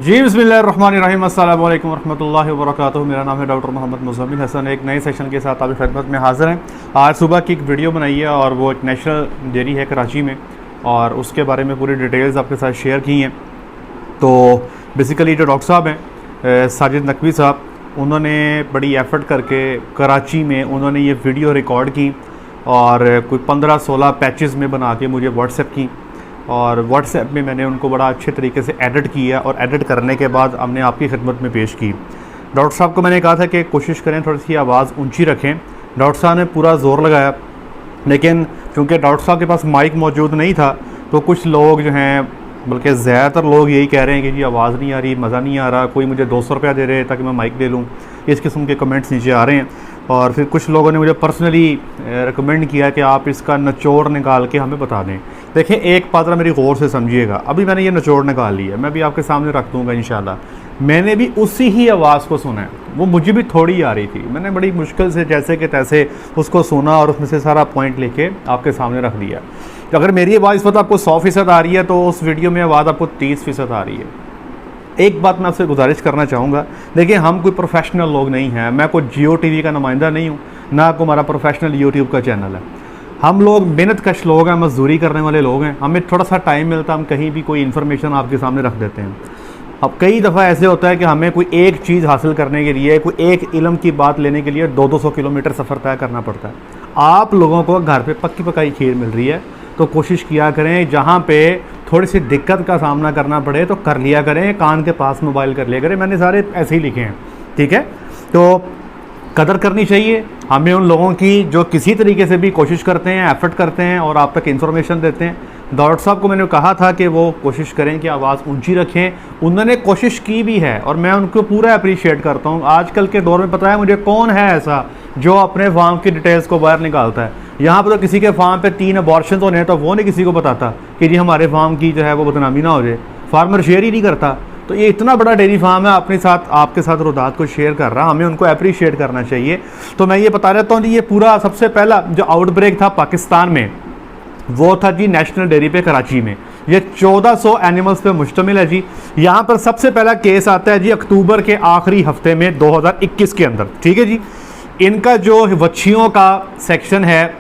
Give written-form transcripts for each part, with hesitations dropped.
जी बिस्मिल्लाहिर्रहमानिर्रहीम अस्सलामु अलैकुम रहमतुल्लाहि व बरकातुहू। मेरा नाम है डॉक्टर मोहम्मद मुज़म्मिल हसन। एक नए सेशन के साथ आपकी खिदमत में हाज़िर हैं। आज सुबह की एक वीडियो बनाई है और वो एक नेशनल डेयरी है कराची में, और उसके बारे में पूरी डिटेल्स आपके साथ शेयर की हैं। तो बेसिकली जो डॉक्टर साहब हैं साजिद नकवी साहब, उन्होंने बड़ी एफ़र्ट करके कराची में उन्होंने ये वीडियो रिकॉर्ड की और कोई 15-16 पैचेस में बना के मुझे व्हाट्सएप की, और व्हाट्सएप में मैंने उनको बड़ा अच्छे तरीके से एडिट किया और एडिट करने के बाद हमने आपकी खिदमत में पेश की। डॉक्टर साहब को मैंने कहा था कि कोशिश करें थोड़ी सी आवाज़ ऊंची रखें। डॉक्टर साहब ने पूरा ज़ोर लगाया, लेकिन चूँकि डॉक्टर साहब के पास माइक मौजूद नहीं था तो कुछ लोग जो हैं, बल्कि ज़्यादातर लोग यही कह रहे हैं कि जी आवाज़ नहीं आ रही, मज़ा नहीं आ रहा, कोई मुझे 200 रुपया दे रहे हैं ताकि मैं माइक ले लूँ। इस किस्म के कमेंट्स नीचे आ रहे हैं। और फिर कुछ लोगों ने मुझे पर्सनली रिकमेंड किया कि आप इसका निचोड़ निकाल के हमें बता दें। देखिए, एक बात मेरी गौर से समझिएगा, अभी मैंने ये निचोड़ निकाल लिया है, मैं भी आपके सामने रख दूँगा इंशाल्लाह। मैंने भी उसी ही आवाज़ को सुना है, वो मुझे भी थोड़ी आ रही थी, मैंने बड़ी मुश्किल से जैसे कि तैसे उसको सुना और उसमें से सारा पॉइंट लेके आपके सामने रख दिया। तो अगर मेरी आवाज़ इस वक्त आपको 100% आ रही है तो उस वीडियो में आवाज़ आपको 30% आ रही है। एक बात मैं आपसे गुजारिश करना चाहूँगा, देखिए हम कोई प्रोफेशनल लोग नहीं हैं, मैं कोई जियो टीवी का नुमाइंदा नहीं हूँ, ना को हमारा प्रोफेशनल यूट्यूब का चैनल है। हम लोग मेहनत कश लोग हैं, मजदूरी करने वाले लोग हैं, हमें थोड़ा सा टाइम मिलता है, हम कहीं भी कोई इन्फॉर्मेशन आपके सामने रख देते हैं। अब कई दफ़ा ऐसे होता है कि हमें कोई एक चीज़ हासिल करने के लिए, कोई एक इल्म की बात लेने के लिए 200-200 किलोमीटर सफ़र तय करना पड़ता है। आप लोगों को घर पे पक्की पकाई खीर मिल रही है तो कोशिश किया करें, जहाँ पे थोड़ी सी दिक्कत का सामना करना पड़े तो कर लिया करें, कान के पास मोबाइल कर लिया करें। मैंने सारे ऐसे ही लिखे हैं, ठीक है। तो कदर करनी चाहिए हमें उन लोगों की जो किसी तरीके से भी कोशिश करते हैं, एफर्ट करते हैं और आप तक इन्फॉर्मेशन देते हैं। डॉक्टर साहब को मैंने कहा था कि वो कोशिश करें कि आवाज़ ऊंची रखें, उन्होंने कोशिश की भी है और मैं उनको पूरा अप्रिशिएट करता हूँ। आजकल के दौर में पता है मुझे कौन है ऐसा जो अपने फार्म की डिटेल्स को बाहर निकालता है। यहाँ पर तो किसी के फार्म पे 3 अबॉर्शन होने हैं तो वो नहीं किसी को बताता कि जी हमारे फार्म की जो है वो बदनामी ना हो जाए, फार्मर शेयर ही नहीं करता। तो ये इतना बड़ा डेयरी फार्म है, अपने साथ आपके साथ रुदात को शेयर कर रहा, हमें उनको अप्रिशिएट करना चाहिए। तो मैं ये बता रहता हूँ जी, ये पूरा सबसे पहला जो आउटब्रेक था पाकिस्तान में वो था जी नेशनल डेयरी पे कराची में। ये 1400 एनिमल्स पे मुश्तमिल है जी। यहाँ पर सबसे पहला केस आता है जी अक्टूबर के आखिरी हफ्ते में 2021 के अंदर, ठीक है जी। इनका जो वच्छियों का सेक्शन है,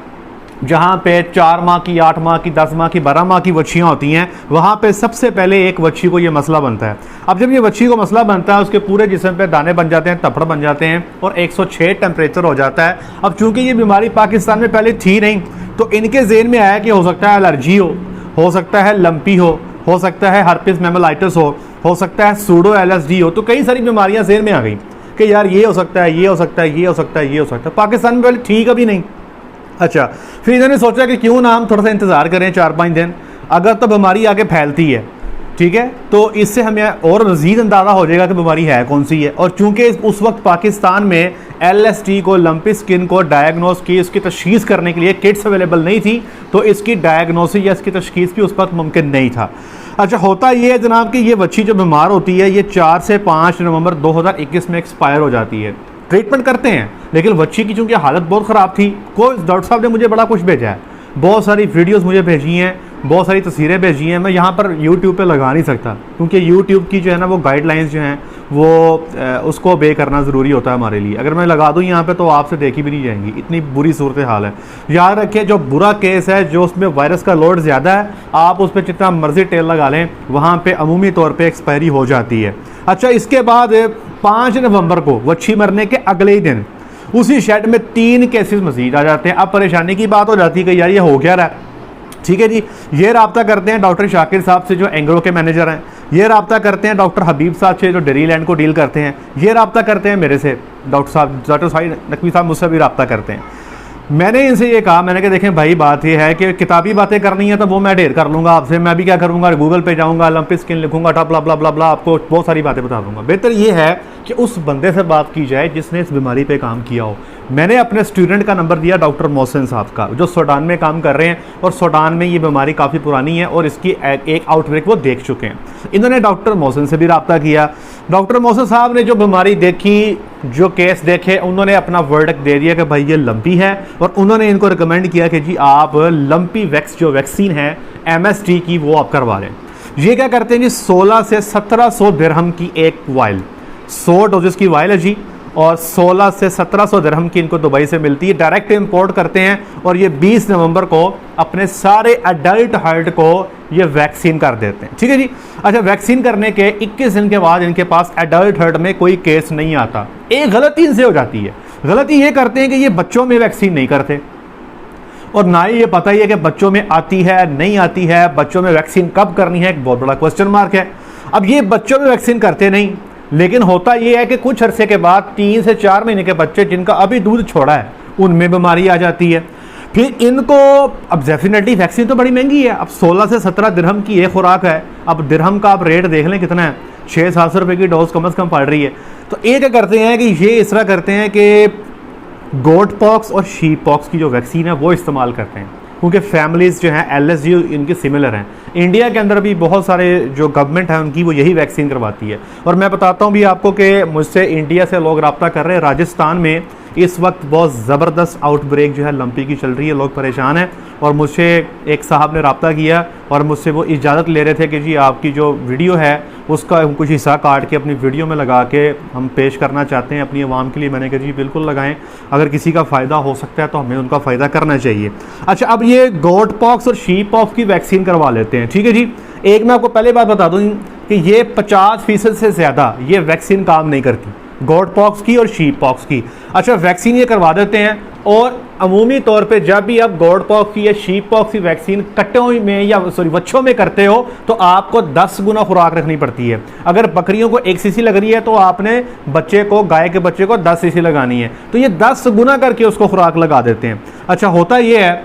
जहाँ पे 4 माह की, 8 माह की, 10 माह की, 12 माह की वच्छियाँ होती हैं, वहाँ पे सबसे पहले एक वच्छी को ये मसला बनता है। अब जब ये वच्छी को मसला बनता है, उसके पूरे जिस्म पे दाने बन जाते हैं, तपड़ बन जाते हैं और 106 टेम्परेचर हो जाता है। अब चूंकि ये बीमारी पाकिस्तान में पहले थी नहीं, तो इनके ज़हन में आया कि हो सकता है एलर्जी हो सकता है लंपी हो सकता है हर्पिस मैमोलाइटिस हो सकता है सूडो LSD हो। तो कई सारी बीमारियाँ ज़हन में आ गई कि यार ये हो सकता है, ये हो सकता है, ये हो सकता है, ये हो सकता है। पाकिस्तान में पहले ठीक अभी नहीं। अच्छा, फिर इन्होंने सोचा कि क्यों ना हम थोड़ा सा इंतज़ार करें 4-5 दिन, अगर तो बीमारी आगे फैलती है, ठीक है, तो इससे हमें और मज़ीद अंदाज़ा हो जाएगा कि बीमारी है कौन सी है। और चूंकि उस वक्त पाकिस्तान में LSD को, लंपी स्किन को डायग्नोस की, इसकी तशखीस करने के लिए किट्स अवेलेबल नहीं थी, तो इसकी डायग्नोसिस या इसकी तशखीस भी उस वक्त मुमकिन नहीं था। अच्छा, होता ये है जनाब कि ये बच्ची जो बीमार होती है ये 4 से 5 नवंबर 2021 में एक्सपायर हो जाती है। ट्रीटमेंट करते हैं, लेकिन बच्ची की चूँकि हालत बहुत ख़राब थी, कोई डॉक्टर साहब ने मुझे बड़ा कुछ भेजा है, बहुत सारी वीडियोस मुझे भेजी हैं, बहुत सारी तस्वीरें भेजी हैं। मैं यहाँ पर यूट्यूब पे लगा नहीं सकता क्योंकि यूट्यूब की जो है ना वो गाइडलाइंस जो हैं वो उसको obey करना ज़रूरी होता है हमारे लिए। अगर मैं लगा दूँ यहाँ पे तो आपसे देखी भी नहीं जाएंगी, इतनी बुरी सूरत हाल है। याद रखिए, जो बुरा केस है, जो उसमें वायरस का लोड ज़्यादा है, आप उस पर जितना मर्जी तेल लगा लें, वहाँ पर अमूमी तौर पर एक्सपायरी हो जाती है। अच्छा, इसके बाद 5 नवंबर को वच्छी मरने के अगले ही दिन उसी शेड में 3 केसेस मजीद आ जाते हैं। अब परेशानी की बात हो जाती है कि यार ये हो क्या रहा है, ठीक है जी। ये रब्ता करते हैं डॉक्टर शाकिर साहब से जो एंग्रो के मैनेजर हैं, ये रब्ता करते हैं डॉक्टर हबीब साहब से जो डेयरी लैंड को डील करते हैं, ये रब्ता करते हैं मेरे से डॉक्टर साहिद नकवी साहब मुझसे भी रब्ता करते हैं। मैंने इनसे ये कहा, मैंने कहा देखें भाई, बात ये है कि किताबी बातें करनी है तो वो मैं ढेर कर लूँगा आपसे, मैं भी क्या करूँगा, गूगल पे जाऊँगा, लंपी स्किन लिखूँगा, टॉप ब्ला ब्ला ब्ला, आपको बहुत सारी बातें बता दूँगा। बेहतर ये है कि उस बंदे से बात की जाए जिसने इस बीमारी पे काम किया हो। मैंने अपने स्टूडेंट का नंबर दिया डॉक्टर मोहसिन साहब का, जो सूडान में काम कर रहे हैं, और सूडान में ये बीमारी काफ़ी पुरानी है और इसकी एक आउटब्रेक वो देख चुके हैं। इन्होंने डॉक्टर मोहसिन से भी रब्ता किया। डॉक्टर मोहसिन साहब ने जो बीमारी देखी, जो केस देखे, उन्होंने अपना वर्डिक्ट दे दिया कि भाई ये लंपी है, और उन्होंने इनको रिकमेंड किया कि जी आप लंपी वैक्स जो वैक्सीन है MST की वो आप करवा लें। ये क्या करते हैं जी, 16 से 1700 दिरहम की एक वाइल, 100 डोजेस की वाइल है जी, और 16 से 1700 दिरहम की इनको दुबई से मिलती है, डायरेक्ट इंपोर्ट करते हैं। और ये 20 नवंबर को अपने सारे अडल्ट हर्ट को ये वैक्सीन कर देते हैं, ठीक है जी। अच्छा, वैक्सीन करने के 21 दिन के बाद इनके पास एडल्ट हर्ट में कोई केस नहीं आता। एक गलती इनसे हो जाती है, गलती ये करते हैं कि ये बच्चों में वैक्सीन नहीं करते, और ना ही ये पता ही है कि बच्चों में आती है नहीं आती है, बच्चों में वैक्सीन कब करनी है, एक बहुत बड़ा क्वेश्चन मार्क है। अब ये बच्चों में वैक्सीन करते नहीं, लेकिन होता ये है कि कुछ अरसे के बाद 3 से 4 महीने के बच्चे जिनका अभी दूध छोड़ा है उनमें बीमारी आ जाती है। फिर इनको, अब डेफिनेटली वैक्सीन तो बड़ी महंगी है, अब 16 से 17 दिरहम की एक खुराक है। अब दिरहम का आप रेट देख लें कितना है, 600-700 रुपये की डोज कम से कम पड़ रही है। तो ये क्या करते हैं कि ये इस तरह करते हैं कि गोट पॉक्स और शीप पॉक्स की जो वैक्सीन है वो इस्तेमाल करते हैं, क्योंकि फैमिलीज़ जो हैं LSG इनकी सिमिलर हैं। इंडिया के अंदर भी बहुत सारे जो गवर्नमेंट है उनकी वो यही वैक्सीन करवाती है। और मैं बताता हूँ भी आपको कि मुझसे इंडिया से लोग रब्ता कर रहे हैं, राजस्थान में इस वक्त बहुत ज़बरदस्त आउटब्रेक जो है लंपी की चल रही है, लोग परेशान हैं। और मुझसे एक साहब ने रब्ता किया और मुझसे वो इजाज़त ले रहे थे कि जी आपकी जो वीडियो है उसका हम कुछ हिस्सा काट के अपनी वीडियो में लगा के हम पेश करना चाहते हैं अपनी आवाम के लिए। मैंने कहा जी बिल्कुल लगाएं, अगर किसी का फ़ायदा हो सकता है तो हमें उनका फ़ायदा करना चाहिए। अच्छा, अब ये गोट पॉक्स और शीप पॉक्स की वैक्सीन करवा लेते हैं, ठीक है जी। एक मैं आपको पहले बात बता दूँ कि ये 50% से ज़्यादा ये वैक्सीन काम नहीं करती, गोट पॉक्स की और शीप पॉक्स की। अच्छा, वैक्सीन ये करवा देते हैं, और अमूमी तौर पे जब भी आप गोट पॉक्स की या शीप पॉक्स की वैक्सीन कट्टों में या बच्चों में करते हो तो आपको 10 गुना खुराक रखनी पड़ती है। अगर बकरियों को 1 सीसी लग रही है तो आपने बच्चे को, गाय के बच्चे को 10 सीसी लगानी है, तो ये 10 गुना करके उसको खुराक लगा देते हैं। अच्छा, होता ये है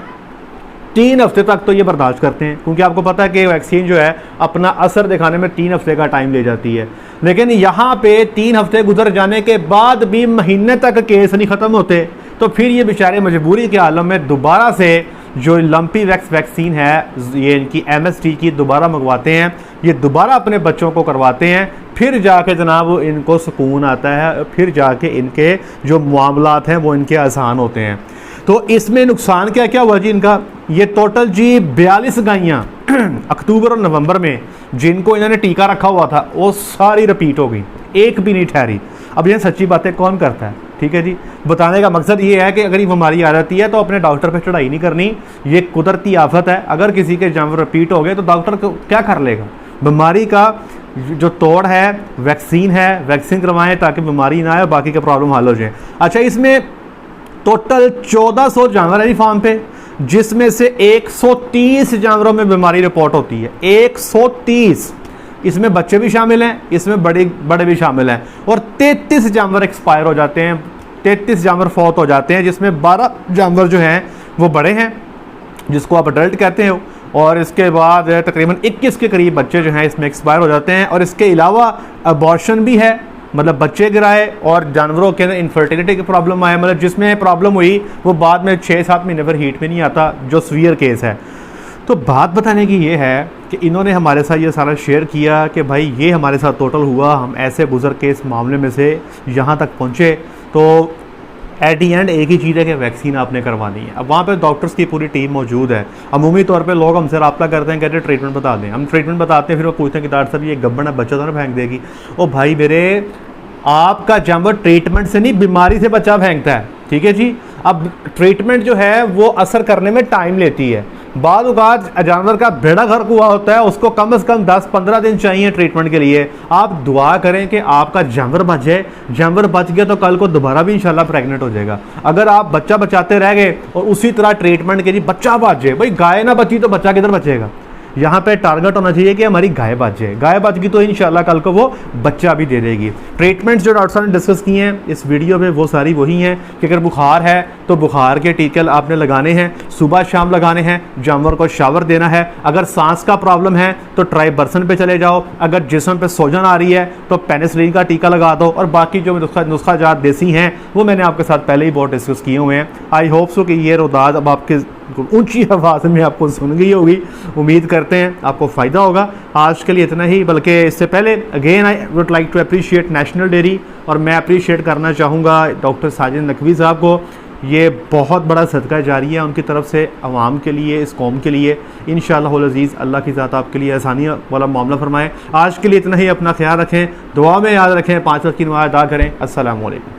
3 हफ्ते तक तो ये बर्दाश्त करते हैं, क्योंकि आपको पता है कि वैक्सीन जो है अपना असर दिखाने में 3 हफ्ते का टाइम ले जाती है। लेकिन यहाँ पे 3 हफ्ते गुजर जाने के बाद भी महीने तक केस नहीं ख़त्म होते, तो फिर ये बेचारे मजबूरी के आलम में दोबारा से जो लंपी वैक्सीन है ये इनकी MST की दोबारा मंगवाते हैं, ये दोबारा अपने बच्चों को करवाते हैं। फिर जाके जनाब इनको सुकून आता है, फिर जाके इनके जो मामलात हैं वो इनके आसान होते हैं। तो इसमें नुकसान क्या क्या हुआ जी इनका, ये टोटल जी 42 गायें अक्टूबर और नवंबर में जिनको इन्होंने टीका रखा हुआ था वो सारी रिपीट हो गई, एक भी नहीं ठहरी। अब ये सच्ची बातें कौन करता है, ठीक है जी। बताने का मकसद ये है कि अगर ये बीमारी आ जाती है तो अपने डॉक्टर पे चढ़ाई नहीं करनी, ये कुदरती आफत है। अगर किसी के जानवर रिपीट हो गए तो डॉक्टर क्या कर लेगा। बीमारी का जो तोड़ है वैक्सीन है, वैक्सीन करवाएं ताकि बीमारी ना आए, बाकी का प्रॉब्लम हल हो जाए। अच्छा, इसमें टोटल 1400 जानवर है फार्म पे, जिसमें से 130 जानवरों में बीमारी रिपोर्ट होती है, 130। इसमें बच्चे भी शामिल हैं, इसमें बड़े भी शामिल हैं, और 33 जानवर एक्सपायर हो जाते हैं, 33 जानवर फौत हो जाते हैं, जिसमें 12 जानवर जो हैं वो बड़े हैं जिसको आप अडल्ट कहते हो, और इसके बाद तकरीबन 21 के करीब बच्चे जो हैं इसमें एक्सपायर हो जाते हैं। और इसके अलावा अबॉर्शन भी है, मतलब बच्चे गिराए और जानवरों के अंदर इनफर्टिलिटी की प्रॉब्लम आए, मतलब जिसमें प्रॉब्लम हुई वो बाद में 6-7 महीने पर हीट में नहीं आता, जो सीवियर केस है। तो बात बताने की ये है कि इन्होंने हमारे साथ ये सारा शेयर किया कि भाई ये हमारे साथ टोटल हुआ, हम ऐसे गुजर के इस मामले में से यहाँ तक पहुँचे। तो एट दी एंड एक ही चीज़ है कि वैक्सीन आपने करवानी है। अब वहाँ पे डॉक्टर्स की पूरी टीम मौजूद है। अमूमी तौर पे लोग हमसे रब्ता करते हैं, कहते हैं ट्रीटमेंट बता दें, हम ट्रीटमेंट बताते हैं, फिर वो पूछते हैं कि डॉक्टर साहब ये गब्बन है, बच्चा तो ना फेंक देगी। ओ भाई मेरे, आपका जानवर ट्रीटमेंट से नहीं बीमारी से बच्चा फेंकता है, ठीक है जी। अब ट्रीटमेंट जो है वो असर करने में टाइम लेती है। बाद औक़ात जानवर का बेड़ा गर्क हुआ होता है, उसको कम से कम 10-15 दिन चाहिए ट्रीटमेंट के लिए। आप दुआ करें कि आपका जानवर बच जाए, जानवर बच गया तो कल को दोबारा भी इंशाल्लाह प्रेग्नेंट हो जाएगा। अगर आप बच्चा बचाते रह गए और उसी तरह ट्रीटमेंट के लिए बच्चा बच जाए, भाई गाय ना बची तो बच्चा किधर बचेगा। यहाँ पे टारगेट होना चाहिए कि हमारी गाय बच जाए, गाय बच गई तो इंशाल्लाह कल को वो बच्चा भी दे देगी। ट्रीटमेंट्स जो डॉक्टर साहब ने डिस्कस किए हैं इस वीडियो में वो सारी वही हैं कि अगर बुखार है तो बुखार के टीके आपने लगाने हैं, सुबह शाम लगाने हैं, जानवर को शावर देना है। अगर सांस का प्रॉब्लम है तो ट्राइबर्सन पे चले जाओ, अगर जिस्म पे सूजन आ रही है तो पेनिसिलिन का टीका लगा दो, और बाकी जो नुस्खा जात देसी हैं वो मैंने आपके साथ पहले ही बहुत डिस्कस किए हुए हैं। आई होप सो कि ये रोदाद अब आपके ऊंची आवाज़ में आपको सुन गई होगी। उम्मीद करते हैं आपको फ़ायदा होगा। आज के लिए इतना ही, बल्कि इससे पहले again I would like to appreciate national dairy, और मैं अप्रिशिएट करना चाहूँगा डॉक्टर साजिद नकवी साहब को ये बहुत बड़ा सदका जारी है उनकी तरफ से अवाम के लिए, इस कौम के लिए। इंशाअल्लाह अज़ीज़ अल्लाह की ज़ात आपके लिए आसानी वाला मामला फरमाए। आज के लिए इतना ही, अपना ख्याल रखें, दुआ में याद रखें, 5 वक्त की नमाज़ अदा करें। अस्सलामु अलैकुम।